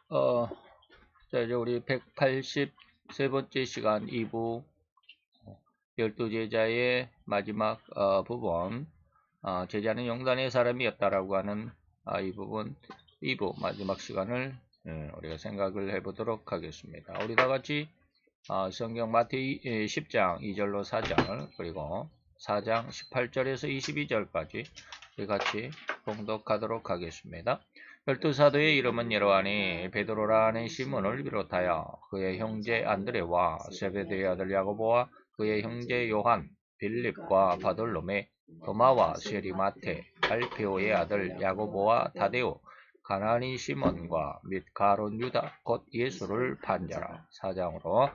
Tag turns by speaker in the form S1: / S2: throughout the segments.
S1: 어, 자, 이제 우리 183번째 시간 2부 12제자의 마지막 부분, 제자는 용단의 사람이었다라고 하는 이 부분 2부 마지막 시간을 우리가 생각을 해보도록 하겠습니다. 우리 다 같이 성경 마태이 10장 2절로 4절 그리고 4장 18절에서 22절까지 우리 같이 봉독하도록 하겠습니다. 12사도의 이름은 이러하니 베드로라 하는 시몬을 비롯하여 그의 형제 안드레와 세베대의 아들 야고보와 그의 형제 요한, 빌립과 바돌로메, 도마와 세리마테, 알페오의 아들 야고보와 다데오, 가나안인 시몬과 및 가론 유다 곧 예수를 판자라. 4장으로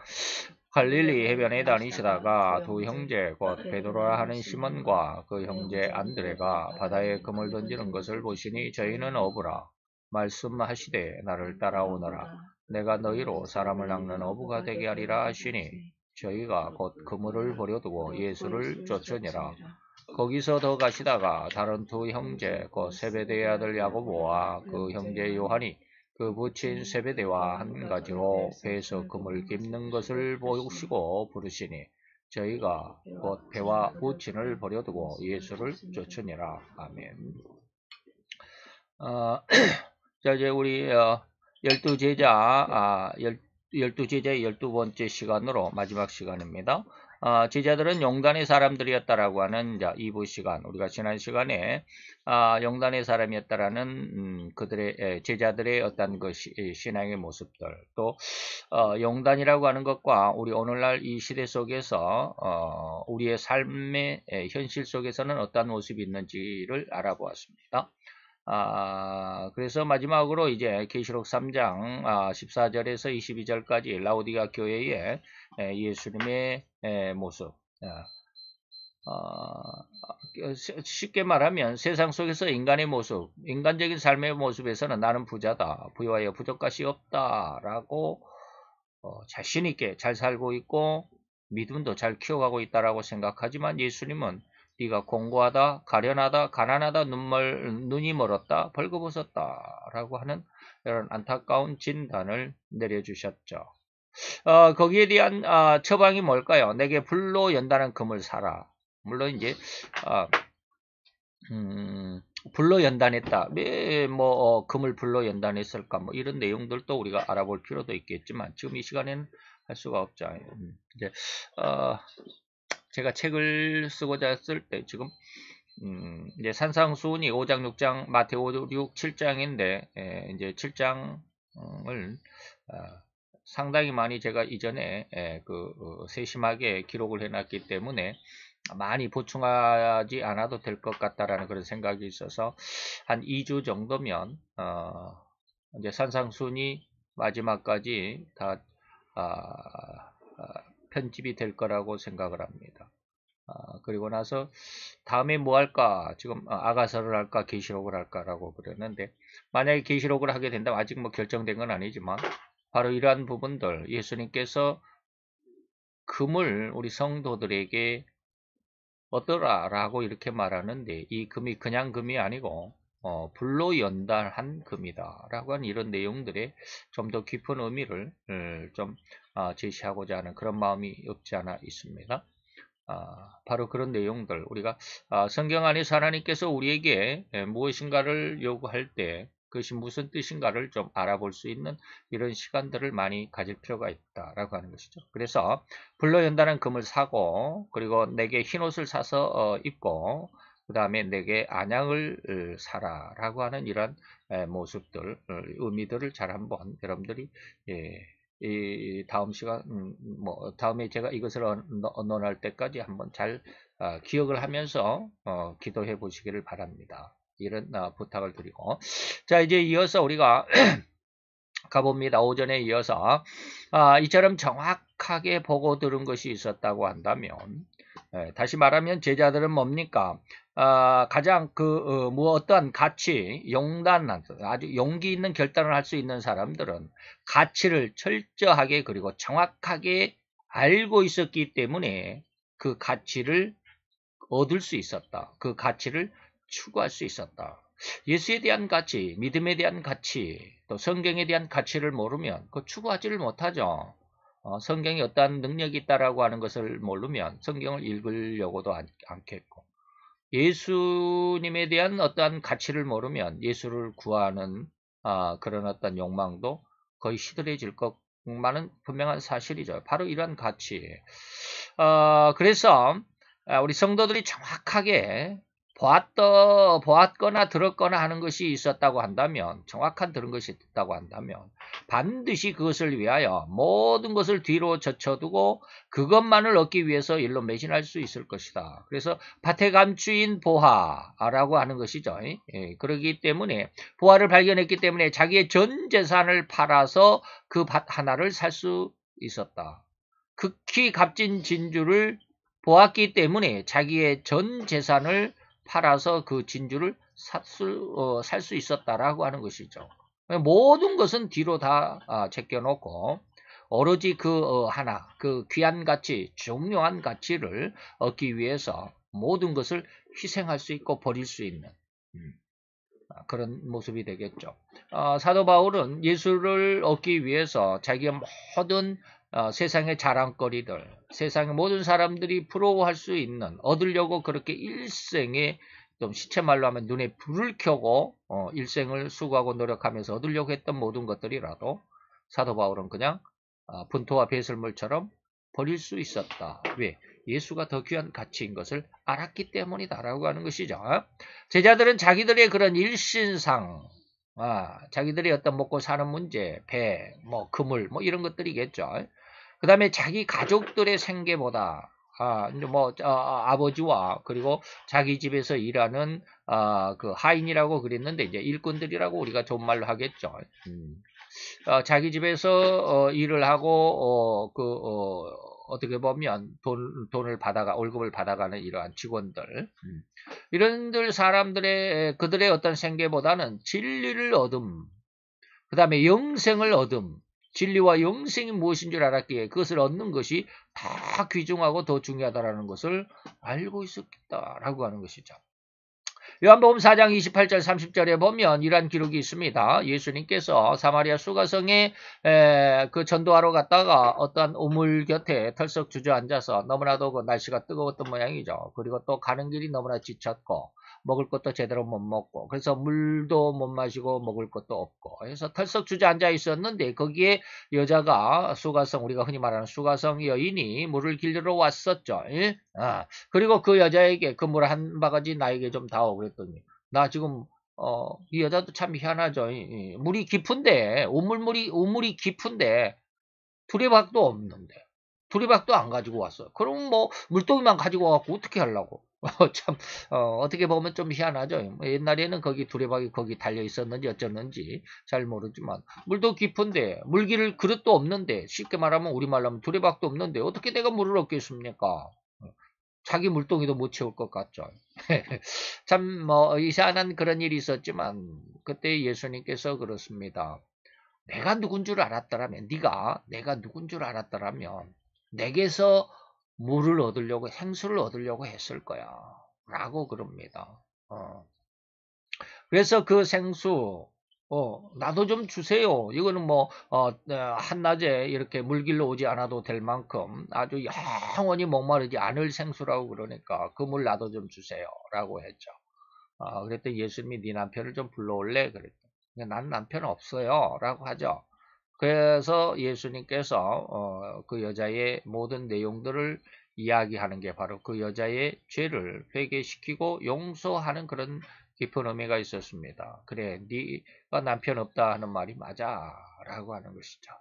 S1: 갈릴리 해변에 다니시다가 두 형제 곧 베드로라 하는 시몬과 그 형제 안드레가 바다에 그물 던지는 것을 보시니 저희는 어부라. 말씀하시되 나를 따라오너라. 내가 너희로 사람을 낚는 어부가 되게 하리라 하시니 저희가 곧 그물을 버려두고 예수를 쫓으니라. 거기서 더 가시다가 다른 두 형제 곧 세베대의 아들 야고보와 그 형제 요한이 그 부친 세베대와 한 가지로 배에서 그물 깁는 것을 보시고 부르시니 저희가 곧 배와 부친을 버려두고 예수를 쫓으니라. 아멘. 자, 이제 우리 12제자, 12제자의 12번째 시간으로 마지막 시간입니다. 제자들은 용단의 사람들이었다라고 하는 2부 시간, 우리가 지난 시간에 용단의 사람이었다라는 그들의 제자들의 어떤 그 신앙의 모습들, 또 용단이라고 하는 것과 우리 오늘날 이 시대 속에서 우리의 삶의 현실 속에서는 어떤 모습이 있는지를 알아보았습니다. 그래서 마지막으로 이제 계시록 3장 14절에서 22절까지 라오디가 교회의 예수님의 모습, 쉽게 말하면 세상 속에서 인간의 모습, 인간적인 삶의 모습에서는 나는 부자다, 부유하여 부족 것이 없다라고 자신 있게 잘 살고 있고 믿음도 잘 키워가고 있다라고 생각하지만 예수님은 네가 공고하다, 가련하다, 가난하다, 눈이 멀었다, 벌거벗었다 라고 하는 이런 안타까운 진단을 내려주셨죠. 거기에 대한 처방이 뭘까요? 내게 불로 연다는 금을 사라. 물론 이제 불로 연단했다. 왜 금을 불로 연단했을까? 뭐 이런 내용들도 우리가 알아볼 필요도 있겠지만 지금 이 시간에는 할 수가 없죠. 이제 제가 책을 쓰고자 했을 때 지금 이제 산상수훈이 5장, 6장, 마태오 6, 7장인데 이제 7장을 상당히 많이 제가 이전에 세심하게 기록을 해놨기 때문에 많이 보충하지 않아도 될 것 같다라는 그런 생각이 있어서 한 2주 정도면 이제 산상수훈이 마지막까지 다 편집이 될 거라고 생각을 합니다. 그리고 나서 다음에 뭐 할까? 지금 아가서를 할까? 계시록을 할까라고 그랬는데 만약에 계시록을 하게 된다면 아직 뭐 결정된 건 아니지만 바로 이러한 부분들 예수님께서 금을 우리 성도들에게 얻으라라고 이렇게 말하는데 이 금이 그냥 금이 아니고 불로 연단한 금이다 라고 하는 이런 내용들의 좀 더 깊은 의미를 좀 제시하고자 하는 그런 마음이 없지 않아 있습니다. 바로 그런 내용들 우리가 성경 안에서 하나님께서 우리에게 무엇인가를 요구할 때 그것이 무슨 뜻인가를 좀 알아볼 수 있는 이런 시간들을 많이 가질 필요가 있다라고 하는 것이죠. 그래서 불로 연단한 금을 사고 그리고 내게 흰옷을 사서 입고 그 다음에 내게 안약을 사라라고 하는 이런 모습들 의미들을 잘 한번 여러분들이 이 다음 시간 다음에 제가 이것을 논할 때까지 한번 잘 기억을 하면서 기도해 보시기를 바랍니다. 이런 부탁을 드리고 자 이제 이어서 우리가 가봅니다. 오전에 이어서 이처럼 정확하게 보고 들은 것이 있었다고 한다면 다시 말하면 제자들은 뭡니까? 가장 어떠한 가치, 용단, 아주 용기 있는 결단을 할 수 있는 사람들은 가치를 철저하게 그리고 정확하게 알고 있었기 때문에 그 가치를 얻을 수 있었다. 그 가치를 추구할 수 있었다. 예수에 대한 가치, 믿음에 대한 가치, 또 성경에 대한 가치를 모르면 그 추구하지를 못하죠. 성경에 어떠한 능력이 있다라고 하는 것을 모르면 성경을 읽으려고도 않겠고, 예수님에 대한 어떠한 가치를 모르면 예수를 구하는 그런 어떤 욕망도 거의 시들해질 것만은 분명한 사실이죠. 바로 이러한 가치. 그래서 우리 성도들이 정확하게 보았거나 들었거나 하는 것이 있었다고 한다면, 정확한 들은 것이 있다고 한다면 반드시 그것을 위하여 모든 것을 뒤로 젖혀두고 그것만을 얻기 위해서 일로 매진할 수 있을 것이다. 그래서 밭에 감추인 보화라고 하는 것이죠. 그렇기 때문에 보화를 발견했기 때문에 자기의 전 재산을 팔아서 그 밭 하나를 살 수 있었다. 극히 값진 진주를 보았기 때문에 자기의 전 재산을 팔아서 그 진주를 살 수 있었다라고 하는 것이죠. 모든 것은 뒤로 다 제껴놓고 오로지 그 하나, 그 귀한 가치, 중요한 가치를 얻기 위해서 모든 것을 희생할 수 있고 버릴 수 있는 그런 모습이 되겠죠. 사도 바울은 예수를 얻기 위해서 자기의 모든 세상의 자랑거리들, 세상의 모든 사람들이 부러워할 수 있는, 얻으려고 그렇게 일생에 좀 시체말로 하면 눈에 불을 켜고 일생을 수고하고 노력하면서 얻으려고 했던 모든 것들이라도 사도 바울은 그냥 분토와 배설물처럼 버릴 수 있었다. 왜? 예수가 더 귀한 가치인 것을 알았기 때문이다라고 하는 것이죠. 제자들은 자기들의 그런 일신상, 자기들의 어떤 먹고 사는 문제, 배, 뭐 그물, 뭐 이런 것들이겠죠. 그 다음에 자기 가족들의 생계보다 아버지와 그리고 자기 집에서 일하는 그 하인이라고 그랬는데 이제 일꾼들이라고 우리가 좋은 말로 하겠죠. 자기 집에서 일을 하고 어떻게 보면 돈을 월급을 받아가는 이러한 직원들, 이런들 사람들의 그들의 어떤 생계보다는 진리를 얻음, 그 다음에 영생을 얻음, 진리와 영생이 무엇인 줄 알았기에 그것을 얻는 것이 다 귀중하고 더 중요하다는 것을 알고 있었다라고 하는 것이죠. 요한복음 4장 28절 30절에 보면 이러한 기록이 있습니다. 예수님께서 사마리아 수가성에 그 전도하러 갔다가 어떤 우물 곁에 털썩 주저앉아서 너무나도 그 날씨가 뜨거웠던 모양이죠. 그리고 또 가는 길이 너무나 지쳤고 먹을 것도 제대로 못 먹고 그래서 물도 못 마시고 먹을 것도 없고 그래서 털썩 주저앉아 있었는데 거기에 여자가 수가성, 우리가 흔히 말하는 수가성 여인이 물을 길러 왔었죠. 그리고 그 여자에게 그 물 한 바가지 나에게 좀 다오 그랬더니 나 지금 이 여자도 참 희한하죠. 물이 깊은데 우물이 깊은데 두레박도 없는데 두레박도 안 가지고 왔어요. 그럼 뭐 물동이만 가지고 와갖고 어떻게 하려고? 참 어떻게 보면 좀 희한하죠. 옛날에는 거기 두레박이 거기 달려 있었는지 어쩌는지 잘 모르지만 물도 깊은데 물기를 그릇도 없는데 쉽게 말하면 우리말로 하면 두레박도 없는데 어떻게 내가 물을 얻겠습니까? 자기 물동이도 못 채울 것 같죠. 참 이상한 그런 일이 있었지만 그때 예수님께서 그렇습니다. 내가 누군 줄 알았더라면 내가 누군 줄 알았더라면 내게서 물을 얻으려고 생수를 얻으려고 했을 거야 라고 그럽니다. 그래서 그 생수 나도 좀 주세요. 이거는 한낮에 이렇게 물길로 오지 않아도 될 만큼 아주 영원히 목마르지 않을 생수라고 그러니까 그 물 나도 좀 주세요. 라고 했죠. 그랬더니 예수님이 네 남편을 좀 불러올래? 그랬더니 난 남편 없어요. 라고 하죠. 그래서 예수님께서 그 여자의 모든 내용들을 이야기하는 게 바로 그 여자의 죄를 회개시키고 용서하는 그런 깊은 의미가 있었습니다. 그래, 네가 남편 없다 하는 말이 맞아 라고 하는 것이죠.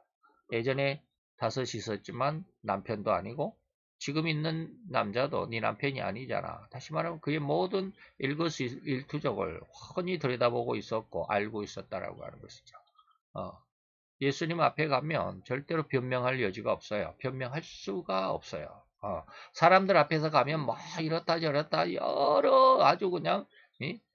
S1: 예전에 5이 있었지만 남편도 아니고 지금 있는 남자도 네 남편이 아니잖아. 다시 말하면 그의 모든 일거수일투족을 훤히 들여다보고 있었고 알고 있었다라고 하는 것이죠. 예수님 앞에 가면 절대로 변명할 여지가 없어요. 변명할 수가 없어요. 사람들 앞에서 가면 이렇다 저렇다 여러 아주 그냥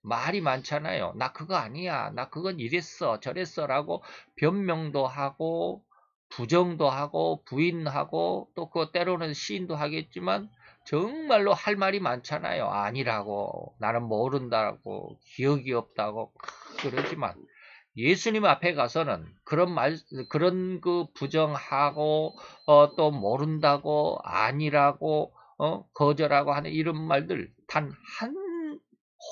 S1: 말이 많잖아요. 나 그거 아니야. 나 그건 이랬어 저랬어 라고 변명도 하고 부정도 하고 부인하고 또 그 때로는 시인도 하겠지만 정말로 할 말이 많잖아요. 아니라고, 나는 모른다고, 기억이 없다고 그러지만 예수님 앞에 가서는 그런 그 부정하고 또 모른다고, 아니라고, 거절하고 하는 이런 말들 단 한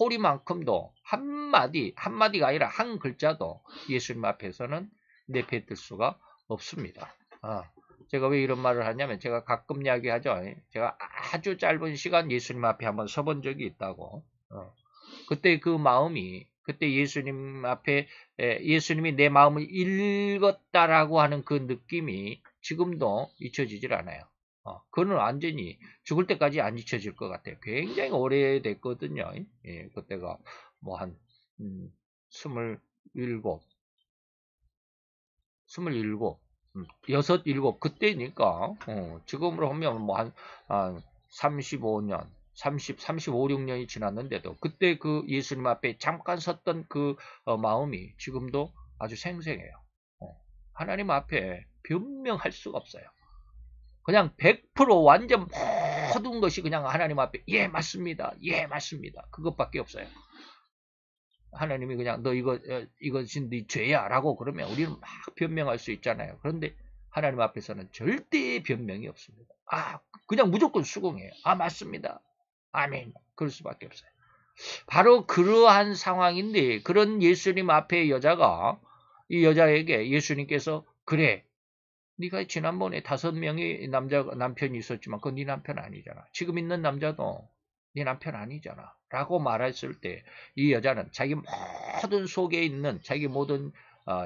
S1: 호리만큼도 한마디가 아니라 한 글자도 예수님 앞에서는 내뱉을 수가 없습니다. 제가 왜 이런 말을 하냐면 제가 가끔 이야기하죠. 제가 아주 짧은 시간 예수님 앞에 한번 서본 적이 있다고. 그때 그 마음이, 그때 예수님 앞에 예수님이 내 마음을 읽었다라고 하는 그 느낌이 지금도 잊혀지질 않아요. 그거는 완전히 죽을 때까지 안 잊혀질 것 같아요. 굉장히 오래됐거든요. 예, 그때가 뭐 한 27, 27, 여섯, 일곱 그때니까 지금으로 하면 뭐 한 35년, 35, 6년이 지났는데도 그때 그 예수님 앞에 잠깐 섰던 그 마음이 지금도 아주 생생해요. 하나님 앞에 변명할 수가 없어요. 그냥 100% 완전 모든 것이 그냥 하나님 앞에 예 맞습니다. 예 맞습니다. 그것밖에 없어요. 하나님이 그냥 너 이것은 네 죄야 라고 그러면 우리는 막 변명할 수 있잖아요. 그런데 하나님 앞에서는 절대 변명이 없습니다. 그냥 무조건 수긍해요. 맞습니다. 아멘. 그럴 수밖에 없어요. 바로 그러한 상황인데 그런 예수님 앞에 여자가 이 여자에게 예수님께서 그래 네가 지난번에 5명의 남편이 있었지만 그건 네 남편 아니잖아. 지금 있는 남자도 네 남편 아니잖아. 라고 말했을 때 이 여자는 자기 모든 속에 있는 자기 모든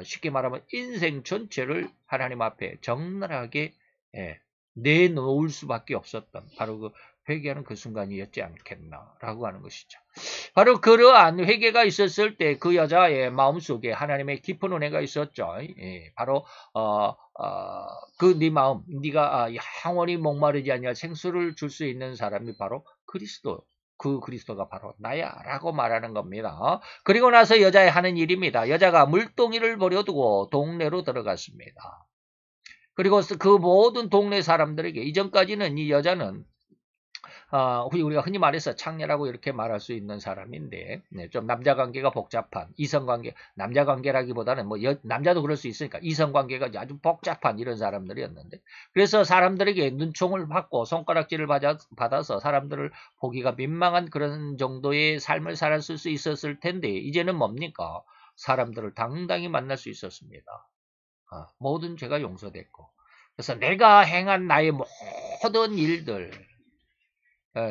S1: 쉽게 말하면 인생 전체를 하나님 앞에 적나라하게 내놓을 수밖에 없었던 바로 그 회개하는 그 순간이었지 않겠나라고 하는 것이죠. 바로 그러한 회개가 있었을 때 그 여자의 마음속에 하나님의 깊은 은혜가 있었죠. 바로 그 네 마음, 네가 영원히 목마르지 아니할 생수를 줄 수 있는 사람이 바로 그리스도. 그 그리스도가 바로 나야 라고 말하는 겁니다. 그리고 나서 여자의 하는 일입니다. 여자가 물동이를 버려두고 동네로 들어갔습니다. 그리고 그 모든 동네 사람들에게 이전까지는 이 여자는 우리가 흔히 말해서 창녀라고 이렇게 말할 수 있는 사람인데 좀 남자관계가 복잡한 이성관계, 남자관계라기보다는 뭐 남자도 그럴 수 있으니까 이성관계가 아주 복잡한 이런 사람들이었는데 그래서 사람들에게 눈총을 받고 손가락질을 받아서 사람들을 보기가 민망한 그런 정도의 삶을 살았을 수 있었을 텐데 이제는 뭡니까? 사람들을 당당히 만날 수 있었습니다. 모든 죄가 용서됐고 그래서 내가 행한 나의 모든 일들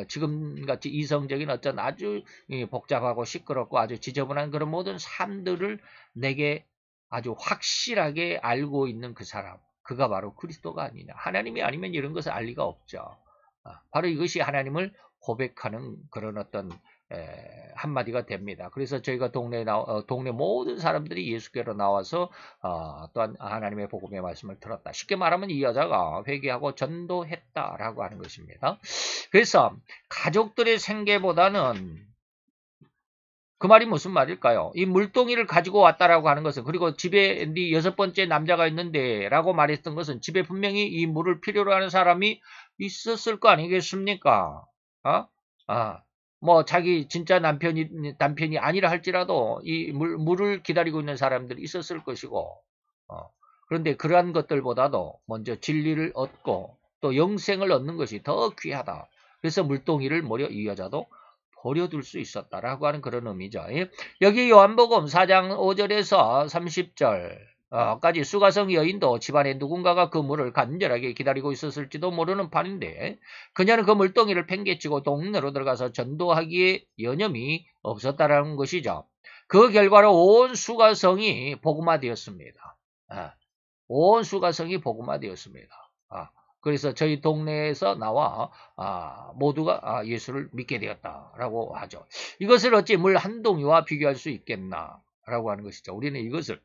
S1: 지금같이 이성적인 어떤 아주 복잡하고 시끄럽고 아주 지저분한 그런 모든 삶들을 내게 아주 확실하게 알고 있는 그 사람 그가 바로 그리스도가 아니냐. 하나님이 아니면 이런 것을 알 리가 없죠. 바로 이것이 하나님을 고백하는 그런 어떤 한마디가 됩니다. 그래서 저희가 동네 모든 사람들이 예수께로 나와서 또한 하나님의 복음의 말씀을 들었다. 쉽게 말하면 이 여자가 회개하고 전도했다라고 하는 것입니다. 그래서 가족들의 생계보다는 그 말이 무슨 말일까요? 이 물동이를 가지고 왔다라고 하는 것은 그리고 집에 네 6번째 남자가 있는데 라고 말했던 것은 집에 분명히 이 물을 필요로 하는 사람이 있었을 거 아니겠습니까? 뭐 자기 진짜 남편이 아니라 할지라도 이 물을 기다리고 있는 사람들이 있었을 것이고 그런데 그러한 것들보다도 먼저 진리를 얻고 또 영생을 얻는 것이 더 귀하다. 그래서 물동이를 이 여자도 버려둘 수 있었다라고 하는 그런 의미죠. 여기 요한복음 4장 5절에서 30절까지 수가성 여인도 집안에 누군가가 그 물을 간절하게 기다리고 있었을지도 모르는 판인데 그녀는 그 물동이를 팽개치고 동네로 들어가서 전도하기에 여념이 없었다라는 것이죠. 그 결과로 온 수가성이 복음화되었습니다. 온 수가성이 복음화되었습니다. 그래서 저희 동네에서 나와 모두가 예수를 믿게 되었다라고 하죠. 이것을 어찌 물 한 동이와 비교할 수 있겠나라고 하는 것이죠. 우리는 이것을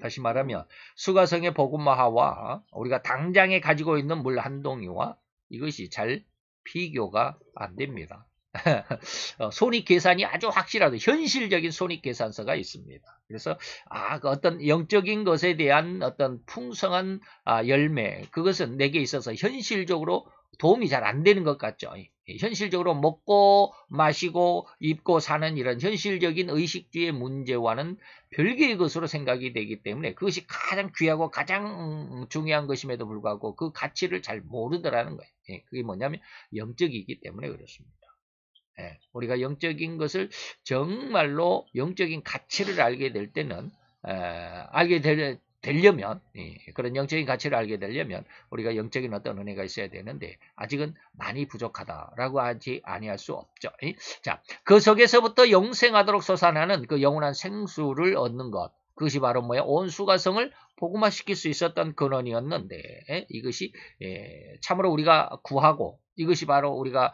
S1: 다시 말하면 수가성의 복음화와 우리가 당장에 가지고 있는 물 한 동이와 이것이 잘 비교가 안 됩니다. 손익계산이 아주 확실하고 현실적인 손익계산서가 있습니다. 그래서 그 어떤 영적인 것에 대한 어떤 풍성한 열매, 그것은 내게 있어서 현실적으로 도움이 잘 안 되는 것 같죠. 현실적으로 먹고 마시고 입고 사는 이런 현실적인 의식주의 문제와는 별개의 것으로 생각이 되기 때문에 그것이 가장 귀하고 가장 중요한 것임에도 불구하고 그 가치를 잘 모르더라는 거예요. 그게 뭐냐면 영적이기 때문에 그렇습니다. 우리가 영적인 것을 정말로 영적인 가치를 알게 될 때는 되려면 그런 영적인 가치를 알게 되려면 우리가 영적인 어떤 은혜가 있어야 되는데 아직은 많이 부족하다라고 하지 아니할 수 없죠. 자, 그 속에서부터 영생하도록 솟아나는 그 영원한 생수를 얻는 것, 그것이 바로 뭐야? 온 수가성을 복음화시킬 수 있었던 근원이었는데 이것이 참으로 우리가 구하고 이것이 바로 우리가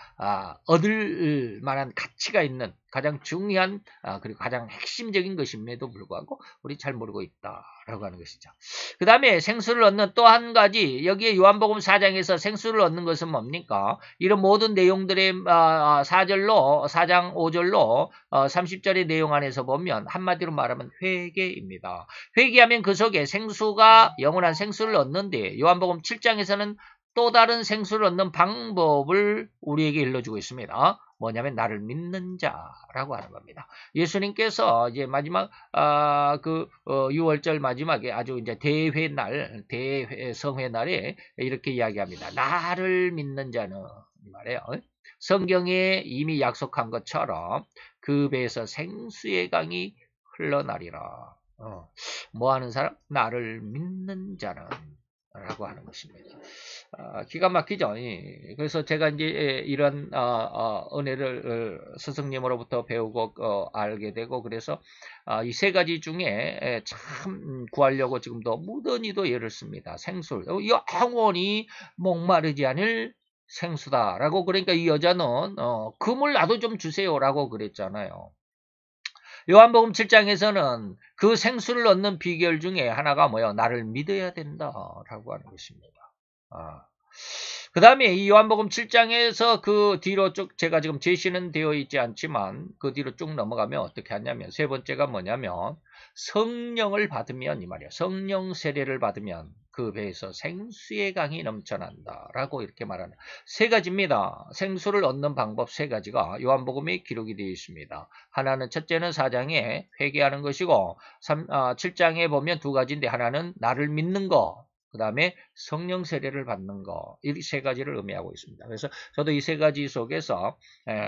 S1: 얻을 만한 가치가 있는 가장 중요한 그리고 가장 핵심적인 것임에도 불구하고 우리 잘 모르고 있다라고 하는 것이죠. 그 다음에 생수를 얻는 또 한 가지, 여기에 요한복음 4장에서 생수를 얻는 것은 뭡니까? 이런 모든 내용들의 4장 5절로 30절의 내용 안에서 보면 한마디로 말하면 회개입니다. 회개하면 그 속에 생수가 영원한 생수를 얻는데 요한복음 7장에서는 또 다른 생수를 얻는 방법을 우리에게 일러주고 있습니다. 뭐냐면 나를 믿는 자라고 하는 겁니다. 예수님께서 이제 마지막 6월절 마지막에 아주 이제 대회날, 대성회날에 이렇게 이야기합니다. 나를 믿는 자는 말이에요. 성경에 이미 약속한 것처럼 그 배에서 생수의 강이 흘러나리라. 뭐 하는 사람? 나를 믿는 자는 라고 하는 것입니다. 기가 막히죠. 그래서 제가 이제 이런 은혜를 스승님으로부터 배우고 알게 되고 그래서 이 세 가지 중에 참 구하려고 지금도 무던히도 애를 씁니다. 생수, 영원히 목마르지 않을 생수다라고. 그러니까 이 여자는 금을 나도 좀 주세요라고 그랬잖아요. 요한복음 7장에서는 그 생수를 얻는 비결 중에 하나가 뭐예요? 나를 믿어야 된다라고 하는 것입니다. 그 다음에 이 요한복음 7장에서 그 뒤로 쭉 제가 지금 제시는 되어 있지 않지만 그 뒤로 쭉 넘어가면 어떻게 하냐면 세 번째가 뭐냐면 성령을 받으면 이 말이에요. 성령 세례를 받으면 그 배에서 생수의 강이 넘쳐난다 라고 이렇게 말하는 세 가지입니다. 생수를 얻는 방법 세 가지가 요한복음에 기록이 되어 있습니다. 하나는 첫째는 4장에 회개하는 것이고 7장에 보면 두 가지인데 하나는 나를 믿는 거, 그 다음에 성령 세례를 받는 거, 이 세 가지를 의미하고 있습니다. 그래서 저도 이 세 가지 속에서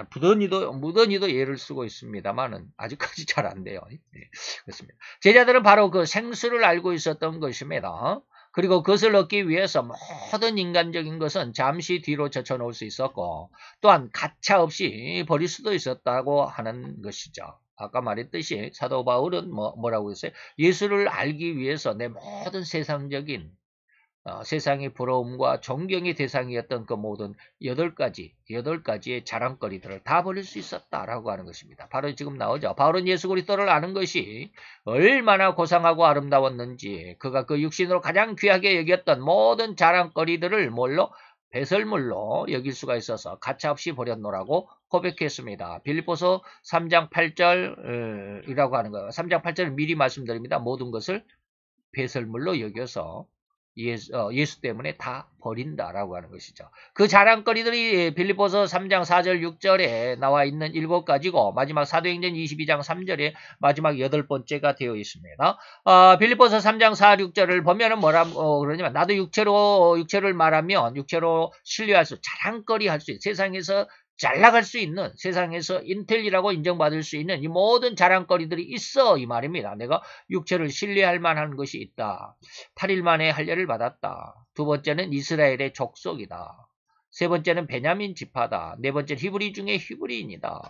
S1: 무던히도 예를 쓰고 있습니다만은 아직까지 잘 안 돼요. 네, 그렇습니다. 제자들은 바로 그 생수를 알고 있었던 것입니다. 그리고 그것을 얻기 위해서 모든 인간적인 것은 잠시 뒤로 젖혀놓을 수 있었고 또한 가차없이 버릴 수도 있었다고 하는 것이죠. 아까 말했듯이 사도 바울은 뭐라고 했어요? 예수를 알기 위해서 내 모든 세상적인 세상의 부러움과 존경의 대상이었던 그 모든 8가지의 자랑거리들을 다 버릴 수 있었다라고 하는 것입니다. 바로 지금 나오죠. 바울은 예수 그리스도를 아는 것이 얼마나 고상하고 아름다웠는지 그가 그 육신으로 가장 귀하게 여겼던 모든 자랑거리들을 배설물로 여길 수가 있어서 가차없이 버렸노라고 고백했습니다. 빌립보서 3장 8절이라고 하는 거예요. 3장 8절을 미리 말씀드립니다. 모든 것을 배설물로 여겨서 예수 때문에 다 버린다라고 하는 것이죠. 그 자랑거리들이 빌립보서 3장 4절 6절에 나와 있는 7가지고 마지막 사도행전 22장 3절에 마지막 8번째가 되어 있습니다. 빌립보서 3장 4, 6절을 보면은 뭐라고 그러냐면 나도 육체를 말하면 육체로 신뢰할 수 자랑거리 할 수 있는 세상에서 잘 나갈 수 있는 세상에서 인텔리라고 인정받을 수 있는 이 모든 자랑거리들이 있어 이 말입니다. 내가 육체를 신뢰할 만한 것이 있다. 8일 만에 할례를 받았다. 두 번째는 이스라엘의 족속이다. 세 번째는 베냐민 지파다. 네 번째는 히브리 중에 히브리인이다.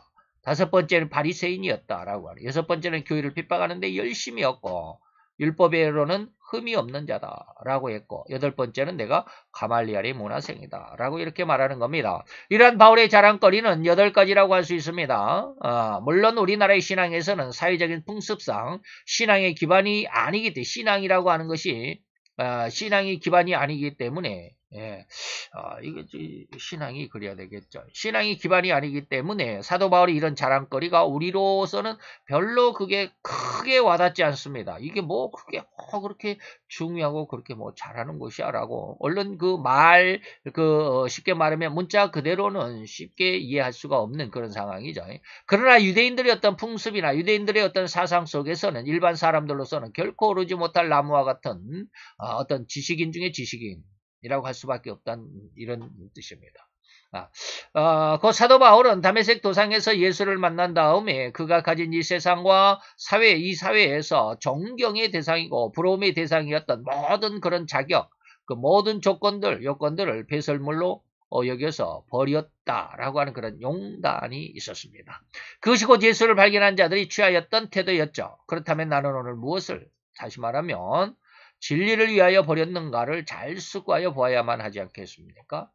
S1: 다섯 번째는 바리새인이었다라고 하네. 여섯 번째는 교회를 핍박하는데 열심이었고 율법에로는 흠이 없는 자다라고 했고 여덟 번째는 내가 가말리알의 문화생이다 라고 이렇게 말하는 겁니다. 이러한 바울의 자랑거리는 8가지라고 할 수 있습니다. 물론 우리나라의 신앙에서는 사회적인 풍습상 신앙의 기반이 아니기 때문에 신앙이라고 하는 것이 신앙이 기반이 아니기 때문에 예, 이게 신앙이 그래야 되겠죠. 신앙이 기반이 아니기 때문에 사도 바울이 이런 자랑거리가 우리로서는 별로 그게 크게 와닿지 않습니다. 이게 뭐 그게 그렇게 중요하고 그렇게 뭐 잘하는 것이야라고 얼른 쉽게 말하면 문자 그대로는 쉽게 이해할 수가 없는 그런 상황이죠. 그러나 유대인들의 어떤 풍습이나 유대인들의 어떤 사상 속에서는 일반 사람들로서는 결코 오르지 못할 나무와 같은 어떤 지식인 중에 지식인 이라고 할 수밖에 없다는 이런 뜻입니다. 그 사도 바울은 다메섹 도상에서 예수를 만난 다음에 그가 가진 이 세상과 이 사회에서 존경의 대상이고 부러움의 대상이었던 모든 그런 자격, 그 모든 요건들을 배설물로 여겨서 버렸다라고 하는 그런 용단이 있었습니다. 그것이 곧 예수를 발견한 자들이 취하였던 태도였죠. 그렇다면 나는 오늘 무엇을 다시 말하면 진리를 위하여 버렸는가를 잘 수고하여 보아야만 하지 않겠습니까?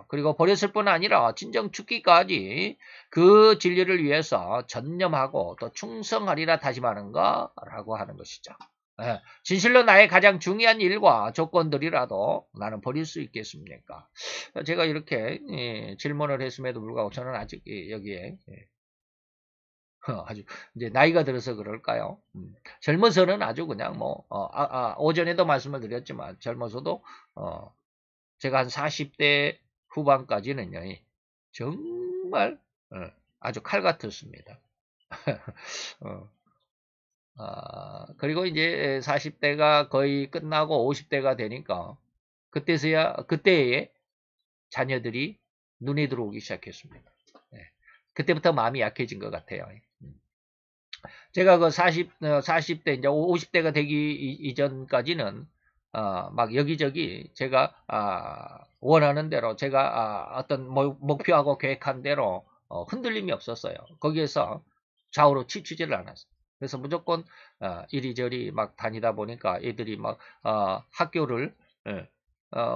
S1: 그리고 버렸을 뿐 아니라 진정 죽기까지 그 진리를 위해서 전념하고 또 충성하리라 다짐하는가? 라고 하는 것이죠. 진실로 나의 가장 중요한 일과 조건들이라도 나는 버릴 수 있겠습니까? 제가 이렇게 질문을 했음에도 불구하고 저는 아직 여기에 아주 이제 나이가 들어서 그럴까요? 젊어서는 아주 그냥 오전에도 말씀을 드렸지만 젊어서도 제가 한 40대 후반까지는요 정말 아주 칼 같았습니다. 그리고 이제 40대가 거의 끝나고 50대가 되니까 그때에 자녀들이 눈에 들어오기 시작했습니다. 그때부터 마음이 약해진 것 같아요. 제가 그 40대, 이제 50대가 되기 이전까지는, 막 여기저기 제가, 원하는 대로, 제가, 어떤 목표하고 계획한 대로, 흔들림이 없었어요. 거기에서 좌우로 치추지를 않았어요. 그래서 무조건, 이리저리 막 다니다 보니까 애들이 막, 학교를, 예,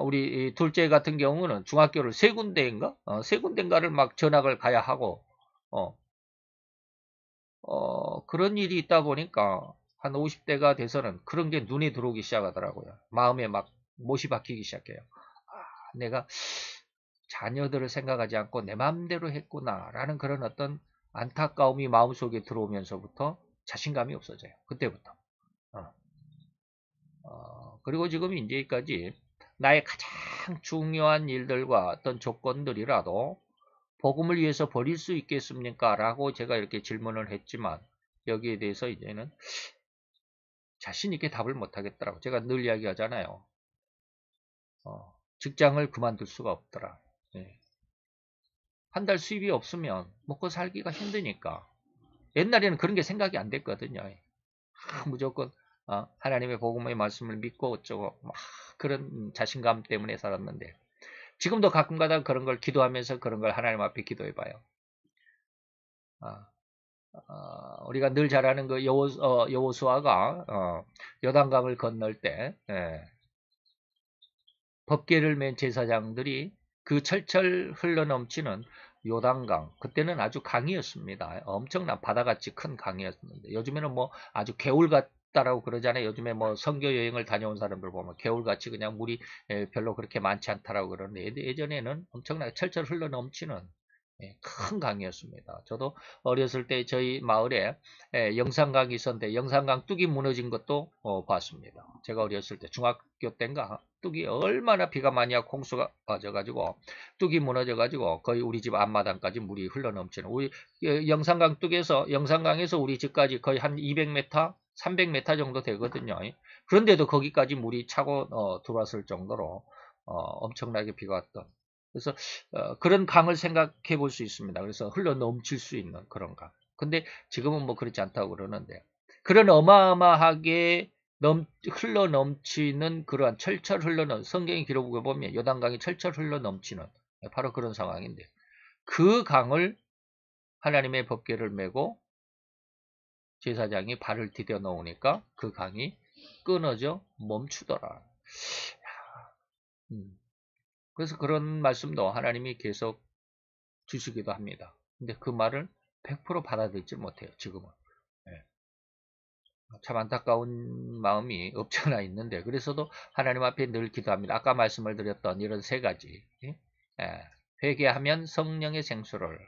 S1: 우리 둘째 같은 경우는 중학교를 세 군데인가? 세 군데인가를 막 전학을 가야 하고, 어, 그런 일이 있다 보니까 한 50대가 돼서는 그런 게 눈에 들어오기 시작하더라고요. 마음에 막 못이 박히기 시작해요. 내가 자녀들을 생각하지 않고 내 마음대로 했구나라는 그런 어떤 안타까움이 마음속에 들어오면서부터 자신감이 없어져요. 그때부터. 그리고 지금 이제까지 나의 가장 중요한 일들과 어떤 조건들이라도 복음을 위해서 버릴 수 있겠습니까? 라고 제가 이렇게 질문을 했지만 여기에 대해서 이제는 자신 있게 답을 못 하겠더라고. 제가 늘 이야기하잖아요. 직장을 그만둘 수가 없더라. 예. 한 달 수입이 없으면 먹고 살기가 힘드니까. 옛날에는 그런 게 생각이 안 됐거든요. 무조건 하나님의 복음의 말씀을 믿고 어쩌고 막 그런 자신감 때문에 살았는데 지금도 가끔가다 그런 걸 기도하면서 그런 걸 하나님 앞에 기도해봐요. 우리가 늘 잘 아는 그 여호수아가 요단강을 건널 때 법궤를 맨 제사장들이 그 철철 흘러넘치는 요단강, 그때는 아주 강이었습니다. 엄청난 바다같이 큰 강이었는데 요즘에는 뭐 아주 개울 같다라고 그러잖아요. 요즘에 뭐 선교 여행을 다녀온 사람들 보면 개울같이 그냥 물이 별로 그렇게 많지 않다라고 그러는데 예전에는 엄청나게 철철 흘러넘치는 큰 강이었습니다. 저도 어렸을 때 저희 마을에 영산강이 있었는데 영산강 뚝이 무너진 것도 봤습니다. 제가 어렸을 때 중학교 때인가 뚝이 얼마나 비가 많이 와서 홍수가 빠져가지고 뚝이 무너져가지고 거의 우리 집 앞마당까지 물이 흘러넘치는 우리 영산강에서 우리 집까지 거의 한 200m, 300m 정도 되거든요. 그런데도 거기까지 물이 차고 들어왔을 정도로 엄청나게 비가 왔던. 그래서 그런 강을 생각해 볼 수 있습니다. 그래서 흘러 넘칠 수 있는 그런 강. 근데 지금은 뭐 그렇지 않다고 그러는데 그런 어마어마하게 흘러 넘치는 그러한 철철 흘러넘 성경의 기록을 보면 요단강이 철철 흘러 넘치는 바로 그런 상황인데 그 강을 하나님의 법궤를 메고 제사장이 발을 디뎌 놓으니까 그 강이 끊어져 멈추더라. 그래서 그런 말씀도 하나님이 계속 주시기도 합니다. 근데 그 말을 100% 받아들이지 못해요. 지금은. 참 안타까운 마음이 없잖아 있는데, 그래서도 하나님 앞에 늘 기도합니다. 아까 말씀을 드렸던 이런 세 가지. 예? 회개하면 성령의 생수를,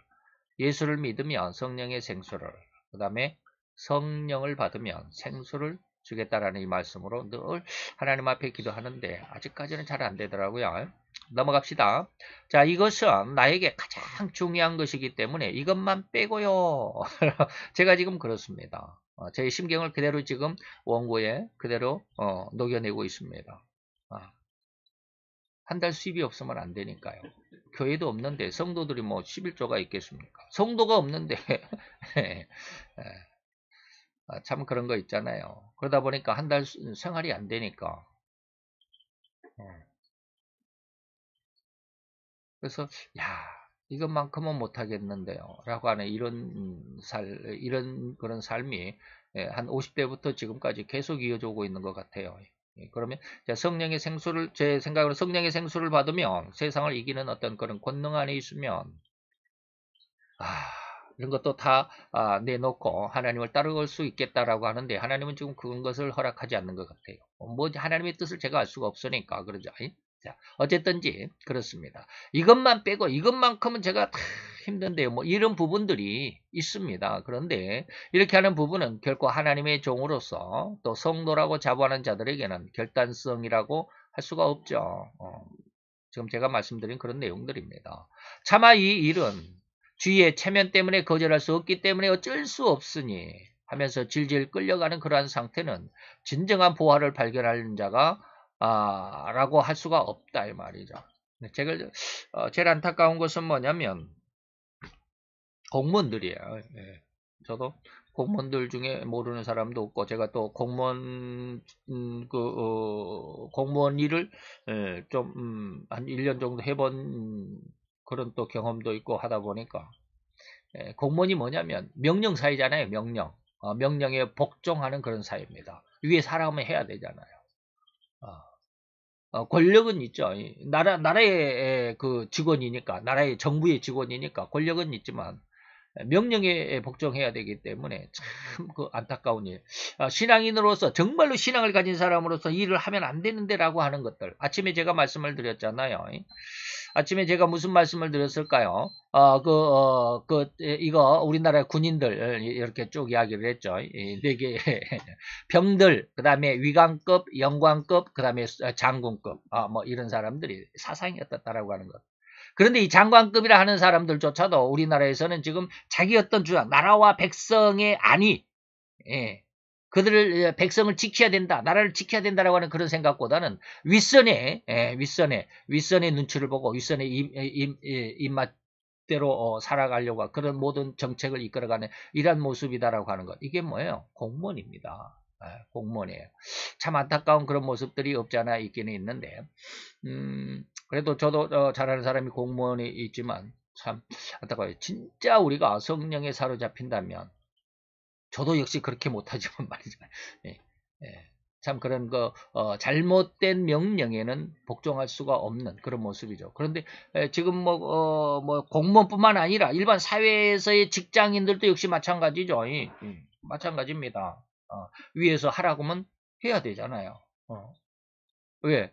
S1: 예수를 믿으면 성령의 생수를, 그 다음에 성령을 받으면 생수를 주겠다라는 이 말씀으로 늘 하나님 앞에 기도하는데 아직까지는 잘 안 되더라고요. 넘어갑시다. 자, 이것은 나에게 가장 중요한 것이기 때문에 이것만 빼고요. 제가 지금 그렇습니다. 제 심경을 그대로 지금 원고에 그대로 녹여내고 있습니다. 한 달 수입이 없으면 안 되니까요. 교회도 없는데 성도들이 뭐 11조가 있겠습니까? 성도가 없는데 참 그런 거 있잖아요. 그러다 보니까 한 달 생활이 안 되니까. 그래서 야, 이것만큼은 못하겠는데요 라고 하는 이런 그런 삶이 한 50대부터 지금까지 계속 이어져 오고 있는 것 같아요. 그러면 성령의 생수를, 제 생각으로 성령의 생수를 받으면 세상을 이기는 어떤 그런 권능 안에 있으면 이런 것도 다 내놓고 하나님을 따라갈 수 있겠다라고 하는데, 하나님은 지금 그런 것을 허락하지 않는 것 같아요. 뭐 하나님의 뜻을 제가 알 수가 없으니까 그러죠. 자, 어쨌든지 그렇습니다. 이것만 빼고 이것만큼은 제가 다 힘든데요. 뭐 이런 부분들이 있습니다. 그런데 이렇게 하는 부분은 결코 하나님의 종으로서 또 성도라고 자부하는 자들에게는 결단성이라고 할 수가 없죠. 지금 제가 말씀드린 그런 내용들입니다. 차마 이 일은 주위의 체면 때문에 거절할 수 없기 때문에 어쩔 수 없으니 하면서 질질 끌려가는 그러한 상태는 진정한 보화를 발견하는 자가 라고 할 수가 없다 이 말이죠. 제일 안타까운 것은 뭐냐면 공무원들이에요. 저도 공무원들 중에 모르는 사람도 없고, 제가 또 공무원 일을 좀 한 1년 정도 해본 그런 또 경험도 있고 하다 보니까, 공무원이 뭐냐면 명령 사회잖아요. 명령에 복종하는 그런 사회입니다. 위에 사람을 해야 되잖아요. 권력은 있죠. 나라의 그 직원이니까, 나라의 정부의 직원이니까 권력은 있지만 명령에 복종해야 되기 때문에 참 그 안타까운 일. 신앙인으로서, 정말로 신앙을 가진 사람으로서 일을 하면 안 되는데라고 하는 것들. 아침에 제가 말씀을 드렸잖아요. 아침에 제가 무슨 말씀을 드렸을까요? 이거 우리나라 군인들 이렇게 쭉 이야기를 했죠. 네 개 병들, 그 다음에 위관급, 영관급, 그 다음에 장군급, 뭐 이런 사람들이 사상이 어떻다라고 하는 것. 그런데 이 장관급이라 하는 사람들조차도 우리나라에서는 지금 자기 어떤 주장, 나라와 백성의 안위, 그들을, 백성을 지켜야 된다, 나라를 지켜야 된다라고 하는 그런 생각보다는 윗선의 눈치를 보고 윗선의 입맛대로 살아가려고 하는 그런 모든 정책을 이끌어가는 이러한 모습이다라고 하는 것. 이게 뭐예요? 공무원입니다. 공무원이에요. 참 안타까운 그런 모습들이 없지 않아 있기는 있는데, 그래도 저도 잘 아는 사람이 공무원이 있지만 참 안타까워요. 진짜 우리가 성령에 사로잡힌다면, 저도 역시 그렇게 못하지만 말이죠. 예, 예. 참 그런 잘못된 명령에는 복종할 수가 없는 그런 모습이죠. 그런데 지금 뭐 공무원뿐만 아니라 일반 사회에서의 직장인들도 역시 마찬가지죠. 마찬가지입니다. 위에서 하라고 하면 해야 되잖아요. 왜?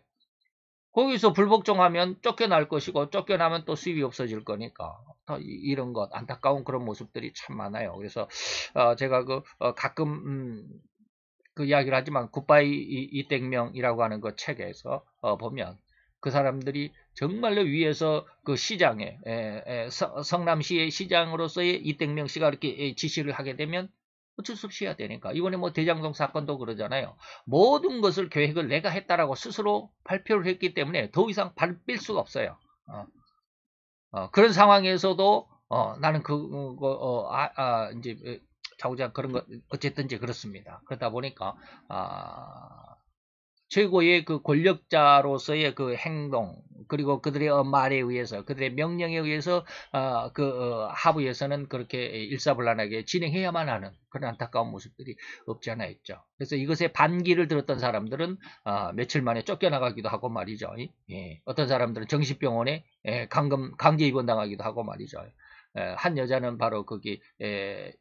S1: 거기서 불복종하면 쫓겨날 것이고, 쫓겨나면 또 수입이 없어질 거니까. 이런 것, 안타까운 그런 모습들이 참 많아요. 그래서 제가 가끔 그 이야기를 하지만 굿바이 이땡명이라고 하는 그 책에서 보면 그 사람들이 정말로 위에서 그 시장에 성남시의 시장으로서의 이땡명 씨가 이렇게 지시를 하게 되면 어쩔 수 없이 해야 되니까. 이번에 뭐 대장동 사건도 그러잖아요. 모든 것을 계획을 내가 했다라고 스스로 발표를 했기 때문에 더 이상 밟힐 수가 없어요. 그런 상황에서도 나는 이제 자우자 그런 것 어쨌든지 그렇습니다. 그러다 보니까 최고의 그 권력자로서의 그 행동, 그리고 그들의 말에 의해서, 그들의 명령에 의해서 하부에서는 그렇게 일사불란하게 진행해야만 하는 그런 안타까운 모습들이 없지 않아 있죠. 그래서 이것에 반기를 들었던 사람들은 며칠 만에 쫓겨나가기도 하고 말이죠. 어떤 사람들은 정신병원에 강제 입원당하기도 하고 말이죠. 한 여자는 바로 거기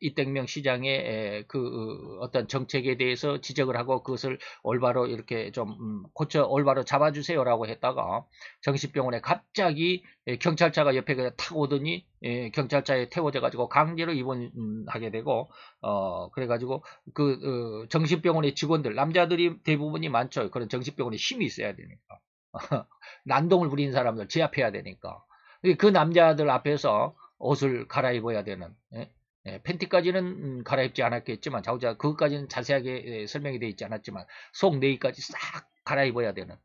S1: 이땡명 시장의 그 어떤 정책에 대해서 지적을 하고 그것을 올바로 이렇게 좀 고쳐 올바로 잡아주세요라고 했다가 정신병원에 갑자기 경찰차가 옆에 그냥 탁 오더니 경찰차에 태워져 가지고 강제로 입원하게 되고 그래가지고 그 정신병원의 직원들 남자들이 대부분이 많죠. 그런 정신병원에 힘이 있어야 되니까 난동을 부리는 사람들 제압해야 되니까 그 남자들 앞에서 옷을 갈아입어야 되는 팬티까지는 갈아입지 않았겠지만 자우자 그것까지는 자세하게 설명이 되어 있지 않았지만 속 내의까지 싹 갈아입어야 되는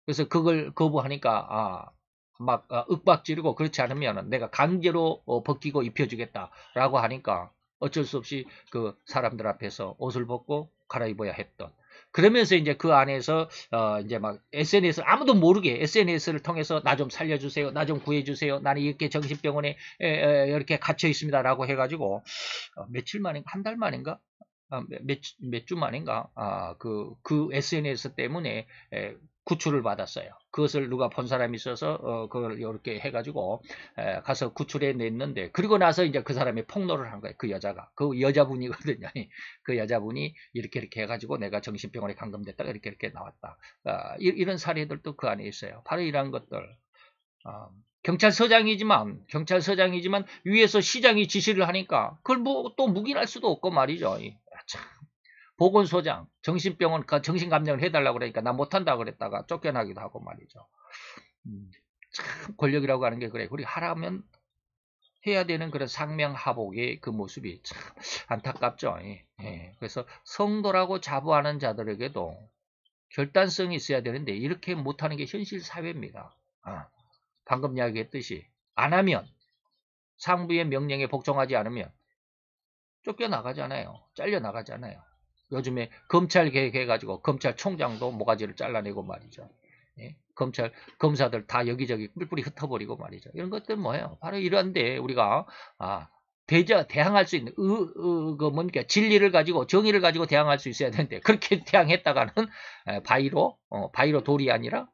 S1: 그래서 그걸 거부하니까 막 윽박지르고 그렇지 않으면 내가 강제로 벗기고 입혀주겠다라고 하니까 어쩔 수 없이 그 사람들 앞에서 옷을 벗고 갈아입어야 했던 그러면서 이제 그 안에서 이제 막 SNS 아무도 모르게 SNS를 통해서 나 좀 살려주세요, 나 좀 구해주세요, 나는 이렇게 정신병원에 이렇게 갇혀 있습니다라고 해가지고 며칠 만인가 한 달 만인가 몇 주 만인가 그 SNS 때문에 구출을 받았어요. 그것을 누가 본 사람이 있어서 그걸 이렇게 해가지고 가서 구출해 냈는데 그리고 나서 이제 그 사람이 폭로를 한 거예요. 그 여자가 그 여자분이거든요. 그 여자분이 이렇게 해가지고 내가 정신병원에 감금됐다가 이렇게 나왔다. 이런 사례들도 그 안에 있어요. 바로 이러한 것들. 경찰서장이지만 위에서 시장이 지시를 하니까 그걸 뭐 또 묵인할 수도 없고 말이죠. 참. 보건소장, 정신병원, 정신감정을 해달라고 그러니까 나 못한다 그랬다가 쫓겨나기도 하고 말이죠. 참 권력이라고 하는 게 그래. 우리 하라면 해야 되는 그런 상명하복의 그 모습이 참 안타깝죠. 그래서 성도라고 자부하는 자들에게도 결단성이 있어야 되는데 이렇게 못하는 게 현실 사회입니다. 방금 이야기했듯이 안 하면 상부의 명령에 복종하지 않으면 쫓겨나가잖아요. 잘려나가잖아요. 요즘에 검찰 개혁해가지고 검찰총장도 모가지를 잘라내고 말이죠. 검사들 다 여기저기 뿔뿔이 흩어버리고 말이죠. 이런 것들 뭐예요? 바로 이런데 우리가 대항할 수 있는 뭡니까 진리를 가지고 정의를 가지고 대항할 수 있어야 되는데 그렇게 대항했다가는 바위로 돌이 아니라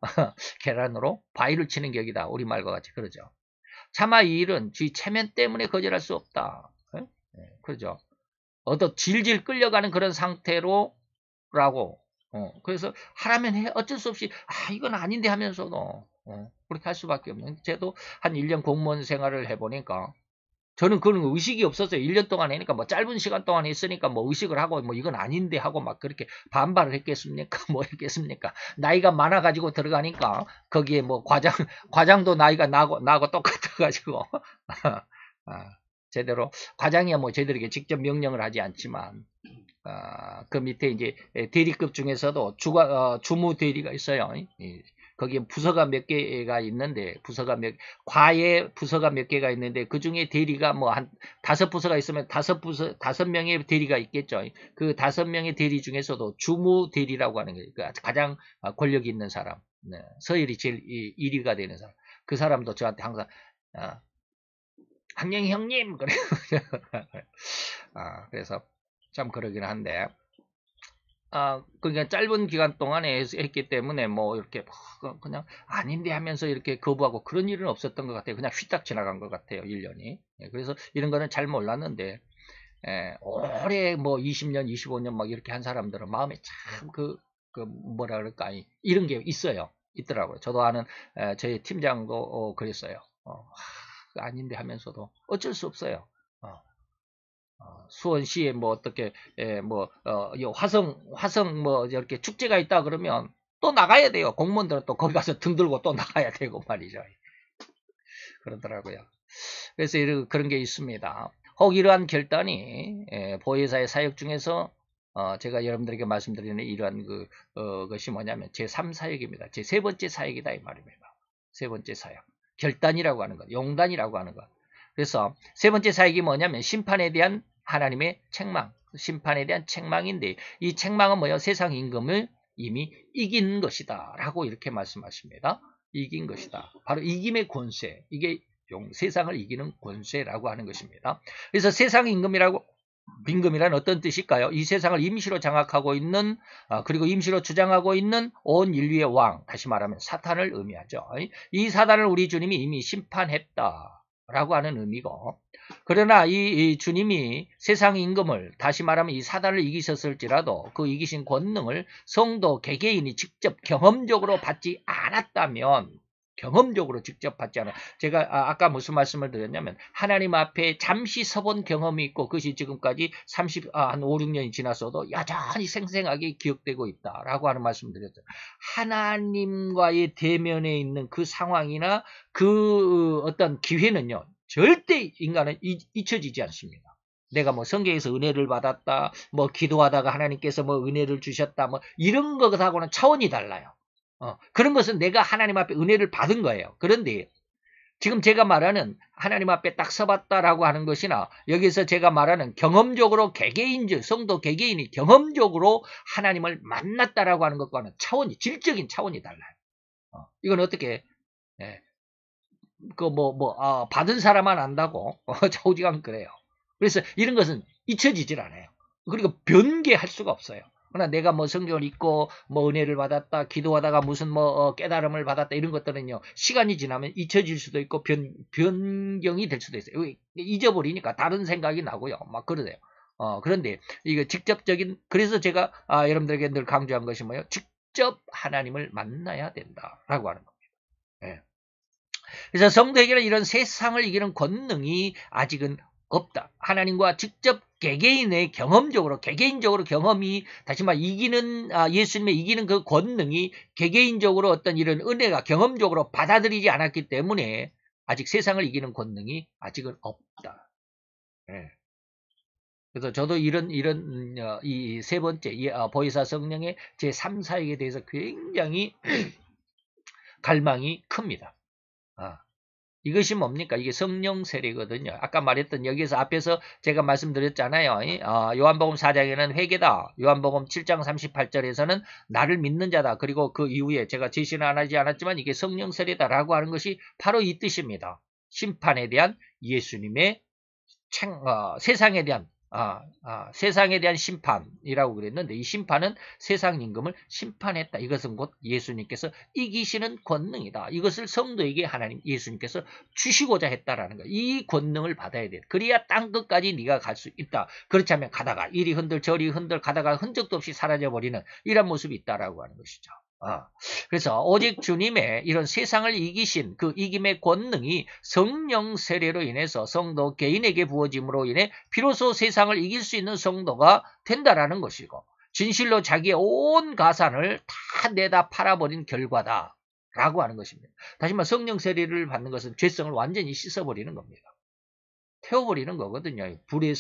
S1: 계란으로 바위를 치는 격이다. 우리말과 같이 그러죠. 차마 이 일은 쥐 체면 때문에 거절할 수 없다. 그러죠. 질질 끌려가는 그런 상태로라고 그래서 하라면 해 어쩔 수 없이 이건 아닌데 하면서도 그렇게 할 수밖에 없는 저도 한 1년 공무원 생활을 해보니까 저는 그런 의식이 없었어요. 1년 동안 하니까 뭐 짧은 시간 동안 했으니까 뭐 의식을 하고 뭐 이건 아닌데 하고 막 그렇게 반발을 했겠습니까? 뭐 했겠습니까? 나이가 많아가지고 들어가니까 거기에 뭐 과장도 나이가 나고 똑같아가지고 제대로 과장이야 뭐 저희들에게 직접 명령을 하지 않지만 그 밑에 이제 대리급 중에서도 주무 대리가 있어요. 거기에 부서가 몇 개가 있는데 과에 부서가 몇 개가 있는데 그 중에 대리가 뭐 한 5부서가 있으면 5명의 대리가 있겠죠. 그 5명의 대리 중에서도 주무 대리라고 하는 거예요. 가장 권력이 있는 사람, 서열이 제일 1위가 되는 사람. 그 사람도 저한테 항상 한영희 형님 그래. 그래서 참 그러긴 한데 그러니까 짧은 기간 동안에 했기 때문에 뭐 이렇게 그냥 아닌데 하면서 이렇게 거부하고 그런 일은 없었던 것 같아요. 그냥 휘딱 지나간 것 같아요. 1년이. 그래서 이런 거는 잘 몰랐는데 오래 뭐 20년, 25년 막 이렇게 한 사람들은 마음에 참 뭐라 그럴까 이런 게 있더라고요. 저도 아는 저희 팀장도 그랬어요. 아닌데 하면서도 어쩔 수 없어요. 수원시에 뭐 어떻게 화성 뭐 이렇게 축제가 있다 그러면 또 나가야 돼요. 공무원들은 또 거기 가서 등 들고 또 나가야 되고 말이죠. 그러더라고요. 그래서 그런 게 있습니다. 혹 이러한 결단이 보혜사의 사역 중에서 제가 여러분들에게 말씀드리는 이러한 것이 뭐냐면 제3사역입니다. 제 세 번째 사역이다 이 말입니다. 세 번째 사역. 결단이라고 하는 것, 용단이라고 하는 것. 그래서 세 번째 사역이 뭐냐면 심판에 대한 하나님의 책망, 심판에 대한 책망인데 이 책망은 뭐예요? 세상 임금을 이미 이긴 것이다 라고 이렇게 말씀하십니다. 이긴 것이다. 바로 이김의 권세, 이게 세상을 이기는 권세라고 하는 것입니다. 그래서 세상 임금이란 어떤 뜻일까요? 이 세상을 임시로 장악하고 있는 그리고 임시로 주장하고 있는 온 인류의 왕, 다시 말하면 사탄을 의미하죠. 이 사단을 우리 주님이 이미 심판했다. 라고 하는 의미고, 그러나 이 주님이 세상 임금을, 다시 말하면 이 사단을 이기셨을지라도 그 이기신 권능을 성도 개개인이 직접 경험적으로 받지 않았다면, 경험적으로 직접 받지 않아. 제가 아까 무슨 말씀을 드렸냐면, 하나님 앞에 잠시 서본 경험이 있고 그것이 지금까지 한 5, 6년이 지났어도 여전히 생생하게 기억되고 있다라고 하는 말씀을 드렸죠. 하나님과의 대면에 있는 그 상황이나 그 어떤 기회는요, 절대 인간은 잊혀지지 않습니다. 내가 뭐 성경에서 은혜를 받았다, 뭐 기도하다가 하나님께서 뭐 은혜를 주셨다, 뭐 이런 것하고는 차원이 달라요. 그런 것은 내가 하나님 앞에 은혜를 받은 거예요. 그런데 지금 제가 말하는 하나님 앞에 딱 서봤다라고 하는 것이나, 여기서 제가 말하는 경험적으로 개개인적, 성도 개개인이 경험적으로 하나님을 만났다라고 하는 것과는 차원이, 질적인 차원이 달라요. 이건 어떻게, 예, 받은 사람만 안다고, 좌우지간 그래요. 그래서 이런 것은 잊혀지질 않아요. 그리고 변개할 수가 없어요. 그러나 내가 뭐 성경을 읽고 뭐 은혜를 받았다, 기도하다가 무슨 뭐 깨달음을 받았다, 이런 것들은요, 시간이 지나면 잊혀질 수도 있고 변경이 될 수도 있어요. 잊어버리니까 다른 생각이 나고요. 막 그러세요. 그런데 이거 직접적인, 그래서 제가 여러분들에게 늘 강조한 것이 뭐예요? 직접 하나님을 만나야 된다라고 하는 겁니다. 예. 그래서 성도에게는 이런 세상을 이기는 권능이 아직은 없다. 하나님과 직접 개개인의 경험적으로, 개개인적으로 경험이, 다시 말해 예수님의 이기는 그 권능이 개개인적으로 어떤 이런 은혜가 경험적으로 받아들이지 않았기 때문에 아직 세상을 이기는 권능이 아직은 없다. 네. 그래서 저도 이 세 번째, 보혜사 성령의 제 3, 4액에 대해서 굉장히 갈망이 큽니다. 이것이 뭡니까? 이게 성령 세례거든요. 아까 말했던, 여기서 앞에서 제가 말씀드렸잖아요. 요한복음 4장에는 회개다. 요한복음 7장 38절에서는 나를 믿는 자다. 그리고 그 이후에 제가 제시는 안 하지 않았지만 이게 성령 세례다라고 하는 것이 바로 이 뜻입니다. 심판에 대한 예수님의 세상에 대한 심판이라고 그랬는데, 이 심판은 세상 임금을 심판했다. 이것은 곧 예수님께서 이기시는 권능이다. 이것을 성도에게 하나님 예수님께서 주시고자 했다라는 거예요. 이 권능을 받아야 돼. 그래야 땅 끝까지 네가 갈 수 있다. 그렇지 않으면 가다가 이리 흔들 저리 흔들 가다가 흔적도 없이 사라져버리는 이런 모습이 있다라고 하는 것이죠. 그래서 오직 주님의 이런 세상을 이기신 그 이김의 권능이 성령 세례로 인해서 성도 개인에게 부어짐으로 인해 비로소 세상을 이길 수 있는 성도가 된다라는 것이고, 진실로 자기의 온 가산을 다 내다 팔아버린 결과다라고 하는 것입니다. 다시 말해 성령 세례를 받는 것은 죄성을 완전히 씻어버리는 겁니다. 태워버리는 거거든요. 불의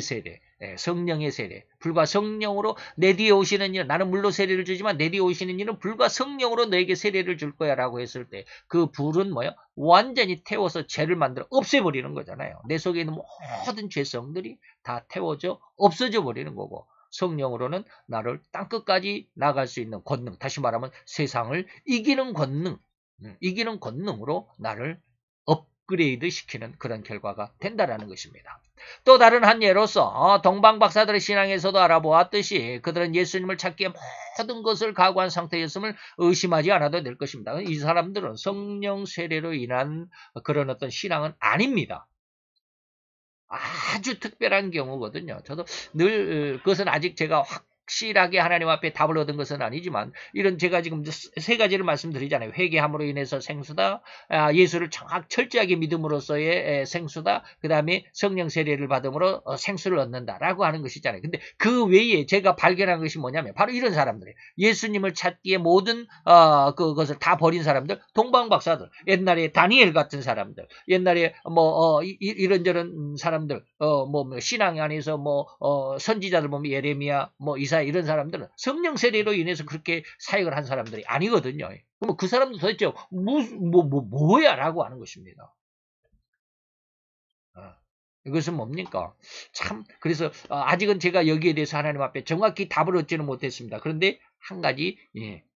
S1: 세례, 성령의 세례. 불과 성령으로 내 뒤에 오시는 이는, 나는 물로 세례를 주지만 내 뒤에 오시는 이는 불과 성령으로 너에게 세례를 줄 거야 라고 했을 때 그 불은 뭐예요? 완전히 태워서 죄를 만들어 없애버리는 거잖아요. 내 속에 있는 모든 죄성들이 다 태워져 없어져 버리는 거고, 성령으로는 나를 땅끝까지 나갈 수 있는 권능, 다시 말하면 세상을 이기는 권능, 이기는 권능으로 나를 업그레이드 시키는 그런 결과가 된다라는 것입니다. 또 다른 한 예로서 동방 박사들의 신앙에서도 알아보았듯이 그들은 예수님을 찾기에 모든 것을 각오한 상태였음을 의심하지 않아도 될 것입니다. 이 사람들은 성령 세례로 인한 그런 어떤 신앙은 아닙니다. 아주 특별한 경우거든요. 저도 늘 그것은 아직 제가 확실하게 하나님 앞에 답을 얻은 것은 아니지만, 이런 제가 지금 세 가지를 말씀드리잖아요. 회개함으로 인해서 생수다, 예수를 철저하게 믿음으로써의 생수다, 그 다음에 성령 세례를 받음으로 생수를 얻는다라고 하는 것이잖아요. 근데 그 외에 제가 발견한 것이 뭐냐면 바로 이런 사람들이에요. 예수님을 찾기에 모든 그것을 다 버린 사람들, 동방박사들, 옛날에 다니엘 같은 사람들, 옛날에 이런저런 사람들, 신앙 안에서 선지자들 보면 예레미야, 이사 이런 사람들은 성령 세례로 인해서 그렇게 사역을 한 사람들이 아니거든요. 그럼 그 사람도 도대체 뭐야? 라고 하는 것입니다. 이것은 뭡니까? 그래서 아직은 제가 여기에 대해서 하나님 앞에 정확히 답을 얻지는 못했습니다. 그런데 한 가지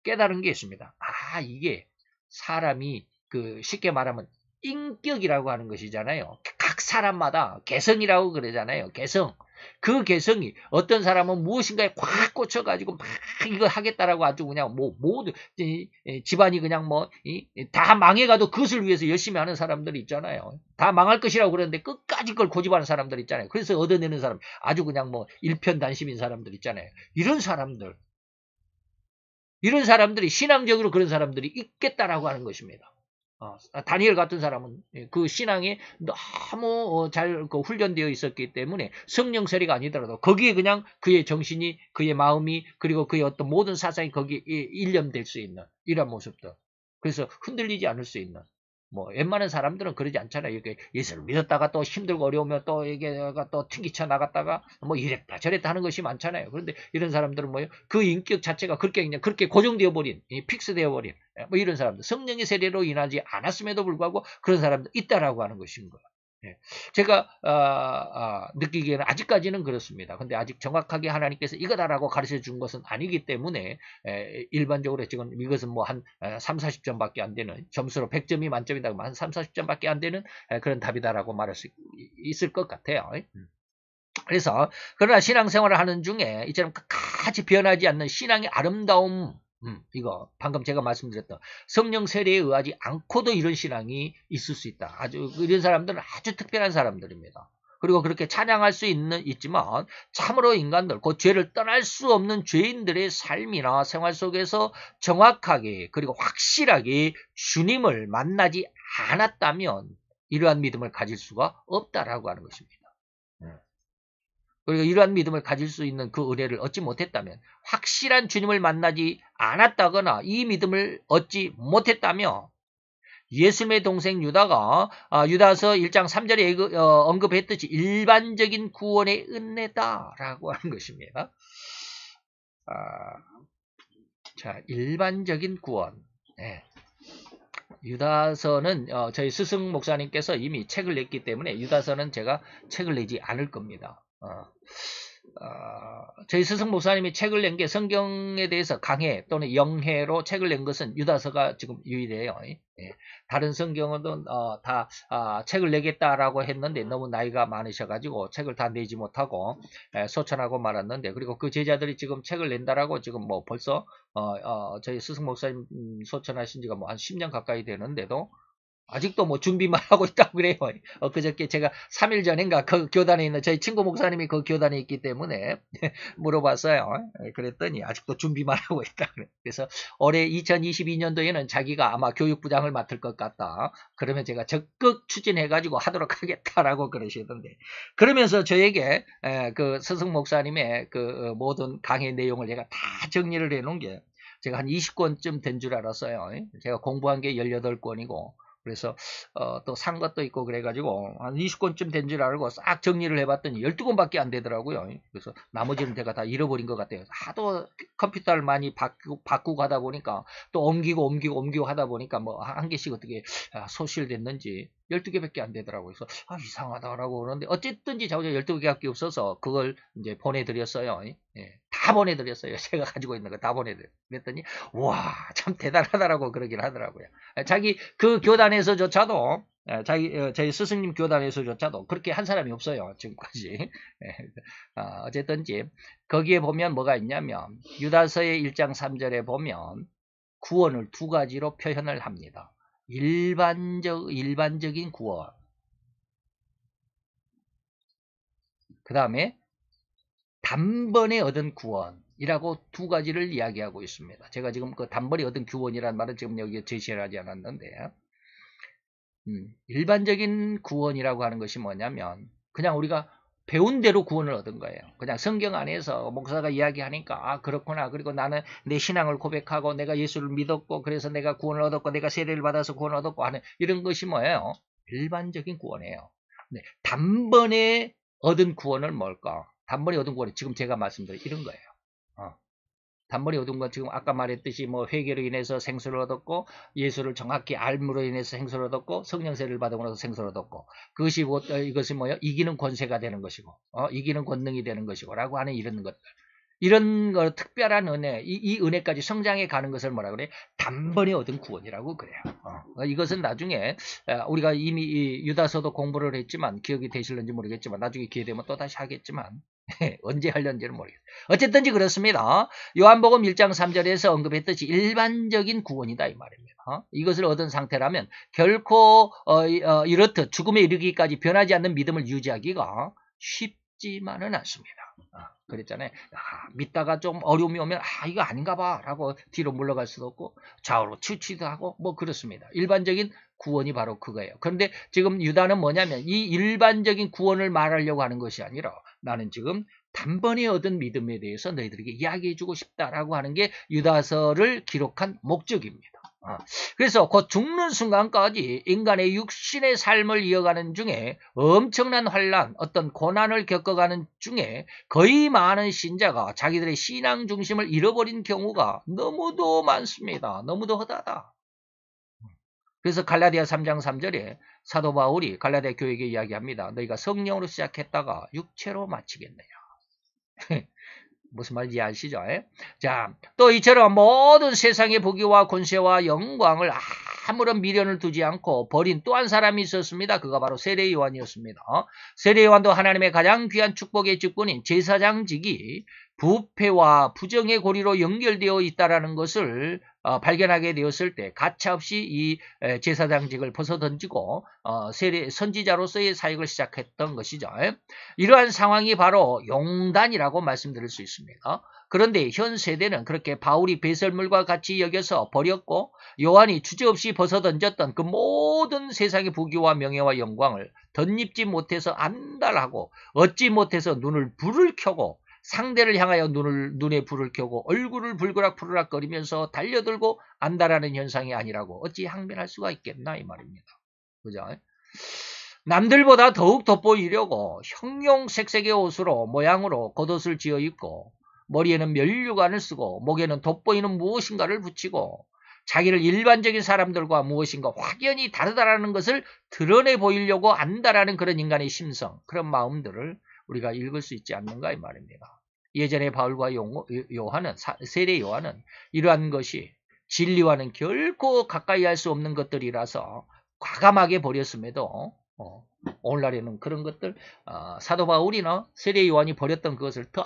S1: 깨달은 게 있습니다. 이게 사람이 쉽게 말하면 인격이라고 하는 것이잖아요. 각 사람마다 개성이라고 그러잖아요. 개성. 그 개성이 어떤 사람은 무엇인가에 꽉 꽂혀가지고 막 이거 하겠다라고 아주 그냥 뭐 모두 집안이 그냥 뭐 다 망해가도 그것을 위해서 열심히 하는 사람들이 있잖아요. 다 망할 것이라고 그러는데 끝까지 그걸 고집하는 사람들 있잖아요. 그래서 얻어내는 사람 아주 그냥 뭐 일편단심인 사람들 있잖아요. 이런 사람들이 신앙적으로 그런 사람들이 있겠다라고 하는 것입니다. 다니엘 같은 사람은 그 신앙이 너무 잘 훈련되어 있었기 때문에 성령 세례가 아니더라도 거기에 그냥 그의 정신이, 그의 마음이, 그리고 그의 어떤 모든 사상이 거기에 일념될 수 있는 이런 모습들. 그래서 흔들리지 않을 수 있는. 뭐 웬만한 사람들은 그러지 않잖아요. 이게 예수를 믿었다가 또 힘들고 어려우면 또 이게 또 튕기쳐 나갔다가 뭐 이랬다 저랬다 하는 것이 많잖아요. 그런데 이런 사람들은 뭐예요? 그 인격 자체가 그렇게 그냥 그렇게 고정되어 버린, 픽스되어 버린 뭐 이런 사람들, 성령의 세례로 인하지 않았음에도 불구하고 그런 사람들 있다라고 하는 것인 거예요. 제가 느끼기에는 아직까지는 그렇습니다. 근데 아직 정확하게 하나님께서 이거다라고 가르쳐 준 것은 아니기 때문에 일반적으로 지금 이것은 뭐 한 3, 40점밖에 안 되는, 점수로 100점이 만점이다 하면 한 3, 40점밖에 안 되는 그런 답이다라고 말할 수 있을 것 같아요. 그래서 그러나 신앙생활을 하는 중에 이처럼 끝까지 변하지 않는 신앙의 아름다움, 이거 방금 제가 말씀드렸던 성령 세례에 의하지 않고도 이런 신앙이 있을 수 있다. 아주 이런 사람들은 아주 특별한 사람들입니다. 그리고 그렇게 찬양할 수 있지만 참으로 인간들, 그 죄를 떠날 수 없는 죄인들의 삶이나 생활 속에서 정확하게 그리고 확실하게 주님을 만나지 않았다면 이러한 믿음을 가질 수가 없다라고 하는 것입니다. 그리고 이러한 믿음을 가질 수 있는 그 은혜를 얻지 못했다면, 확실한 주님을 만나지 않았다거나 이 믿음을 얻지 못했다면 예수님의 동생 유다가 유다서 1장 3절에 언급했듯이 일반적인 구원의 은혜다라고 하는 것입니다. 자, 일반적인 구원. 네. 유다서는 저희 스승 목사님께서 이미 책을 냈기 때문에 유다서는 제가 책을 내지 않을 겁니다. 저희 스승 목사님이 책을 낸 게 성경에 대해서 강해 또는 영해로 책을 낸 것은 유다서가 지금 유일해요. 예. 다른 성경은 다 책을 내겠다라고 했는데 너무 나이가 많으셔가지고 책을 다 내지 못하고 소천하고 말았는데, 그리고 그 제자들이 지금 책을 낸다라고 지금 뭐 벌써 저희 스승 목사님 소천하신 지가 뭐 한 10년 가까이 되는데도 아직도 뭐 준비만 하고 있다고 그래요. 그저께 제가 3일 전인가 그 교단에 있는 저희 친구 목사님이 그 교단에 있기 때문에 물어봤어요. 그랬더니 아직도 준비만 하고 있다. 그래서 올해 2022년도에는 자기가 아마 교육부장을 맡을 것 같다. 그러면 제가 적극 추진해가지고 하도록 하겠다라고 그러시던데, 그러면서 저에게 그 스승 목사님의 그 모든 강의 내용을 제가 다 정리를 해놓은 게 제가 한 20권쯤 된 줄 알았어요. 제가 공부한 게 18권이고 그래서 또 산 것도 있고 그래가지고 한 20권쯤 된 줄 알고 싹 정리를 해봤더니 12권밖에 안 되더라고요. 그래서 나머지는 제가 다 잃어버린 것 같아요. 하도 컴퓨터를 많이 바꾸고 하다 보니까 또 옮기고 하다 보니까 뭐 한 개씩 어떻게 소실됐는지 12개밖에 안 되더라고요. 그래서 이상하다라고 그러는데 어쨌든지 자꾸 12개밖에 없어서 그걸 이제 보내드렸어요. 예, 다 보내드렸어요. 제가 가지고 있는 거 다 보내드렸더니 와, 참 대단하다라고 그러긴 하더라고요. 자기 그 교단에서조차도 저희 스승님 교단에서조차도 그렇게 한 사람이 없어요. 지금까지. 어쨌든지 거기에 보면 뭐가 있냐면 유다서의 1장 3절에 보면 구원을 두 가지로 표현을 합니다. 일반적인 구원, 그 다음에 단번에 얻은 구원이라고 두 가지를 이야기하고 있습니다. 제가 지금 그 단번에 얻은 구원이라는 말은 지금 여기에 제시를 하지 않았는데, 일반적인 구원이라고 하는 것이 뭐냐면 그냥 우리가 배운 대로 구원을 얻은 거예요. 그냥 성경 안에서 목사가 이야기하니까 그렇구나, 그리고 나는 내 신앙을 고백하고 내가 예수를 믿었고 그래서 내가 구원을 얻었고 내가 세례를 받아서 구원을 얻었고 하는 이런 것이 뭐예요? 일반적인 구원이에요. 네, 단번에 얻은 구원은 뭘까? 단번에 얻은 구원이 지금 제가 말씀드린 이런 거예요. 단번에 얻은 건 지금 아까 말했듯이 뭐 회개로 인해서 생수를 얻었고 예수를 정확히 알므로 인해서 생수를 얻었고 성령세를 받음으로 해서 생수를 얻었고, 그것이 이것이 뭐예요? 이기는 권세가 되는 것이고 이기는 권능이 되는 것이고 라고 하는 이런 것들. 이런 특별한 은혜, 이 은혜까지 성장해 가는 것을 뭐라 그래? 단번에 얻은 구원이라고 그래요. 이것은 나중에 우리가 이미 유다서도 공부를 했지만 기억이 되실는지 모르겠지만 나중에 기회 되면 또 다시 하겠지만 언제 하려는지는 모르겠어요. 어쨌든지 그렇습니다. 요한복음 1장 3절에서 언급했듯이 일반적인 구원이다 이 말입니다. 이것을 얻은 상태라면 결코 이렇듯 죽음에 이르기까지 변하지 않는 믿음을 유지하기가 쉽지만은 않습니다. 그랬잖아요. 믿다가 좀 어려움이 오면 이거 아닌가 봐 라고 뒤로 물러갈 수도 없고 좌우로 치우치기도 하고 뭐 그렇습니다. 일반적인 구원이 바로 그거예요. 그런데 지금 유다는 뭐냐면 이 일반적인 구원을 말하려고 하는 것이 아니라 나는 지금 단번에 얻은 믿음에 대해서 너희들에게 이야기해주고 싶다라고 하는 게 유다서를 기록한 목적입니다. 그래서 곧 죽는 순간까지 인간의 육신의 삶을 이어가는 중에 엄청난 환난, 어떤 고난을 겪어가는 중에 거의 많은 신자가 자기들의 신앙 중심을 잃어버린 경우가 너무도 많습니다. 너무도 허다하다. 그래서 갈라디아 3장 3절에 사도 바울이 갈라디아 교회에게 이야기합니다. 너희가 성령으로 시작했다가 육체로 마치겠느냐. 무슨 말인지 아시죠? 자, 또 이처럼 모든 세상의 부귀와 권세와 영광을 아무런 미련을 두지 않고 버린 또 한 사람이 있었습니다. 그가 바로 세례 요한이었습니다. 세례 요한도 하나님의 가장 귀한 축복의 직분인 제사장직이 부패와 부정의 고리로 연결되어 있다는 것을 발견하게 되었을 때 가차없이 이 제사장직을 벗어던지고 선지자로서의 사역을 시작했던 것이죠. 이러한 상황이 바로 용단이라고 말씀드릴 수 있습니다. 그런데 현 세대는 그렇게 바울이 배설물과 같이 여겨서 버렸고 요한이 주저없이 벗어던졌던 그 모든 세상의 부귀와 명예와 영광을 덧입지 못해서 안달하고 얻지 못해서 눈을 불을 켜고 상대를 향하여 눈에 불을 켜고 얼굴을 불그락불그락 거리면서 달려들고 안달하는 현상이 아니라고 어찌 항변할 수가 있겠나 이 말입니다. 그죠? 남들보다 더욱 돋보이려고 형용색색의 옷으로 모양으로 겉옷을 지어 입고 머리에는 면류관을 쓰고 목에는 돋보이는 무엇인가를 붙이고 자기를 일반적인 사람들과 무엇인가 확연히 다르다라는 것을 드러내 보이려고 안다라는 그런 인간의 심성, 그런 마음들을 우리가 읽을 수 있지 않는가 이 말입니다. 예전에 바울과 요한은, 세례 요한은 이러한 것이 진리와는 결코 가까이 할 수 없는 것들이라서 과감하게 버렸음에도 오늘날에는 그런 것들 사도 바울이나 세례 요한이 버렸던 그것을 더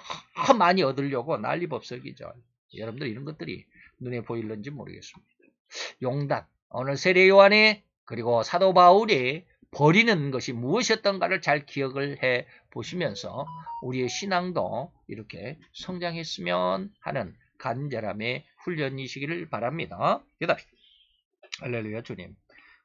S1: 많이 얻으려고 난리법석이죠. 여러분들 이런 것들이 눈에 보일는지 모르겠습니다. 용단, 오늘 세례 요한이 그리고 사도 바울이 버리는 것이 무엇이었던가를 잘 기억을 해 보시면서 우리의 신앙도 이렇게 성장했으면 하는 간절함의 훈련이시기를 바랍니다. 대답. 할렐루야 주님.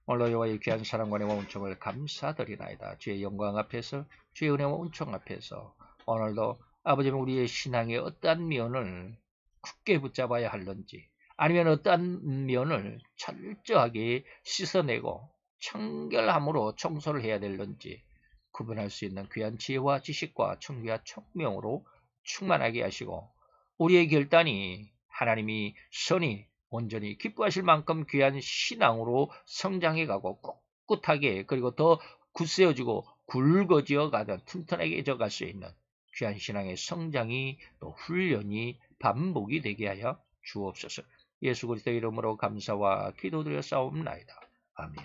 S1: 오늘 여호와의 귀한 사랑과 은혜와 은총을 감사드리나이다. 주의 영광 앞에서 주의 은혜와 은총 앞에서 오늘도 아버지 우리의 신앙의 어떠한 면을 굳게 붙잡아야 할는지 아니면 어떠한 면을 철저하게 씻어내고 청결함으로 청소를 해야 될는지 구분할 수 있는 귀한 지혜와 지식과 청기와 청명으로 충만하게 하시고 우리의 결단이 하나님이 선이 온전히 기뻐하실 만큼 귀한 신앙으로 성장해가고 꿋꿋하게 그리고 더 굳세어지고 굵어지어 가던 튼튼하게 갈 수 있는 귀한 신앙의 성장이 또 훈련이 반복이 되게 하여 주옵소서. 예수 그리스도 이름으로 감사와 기도드려 싸움나이다. 아멘.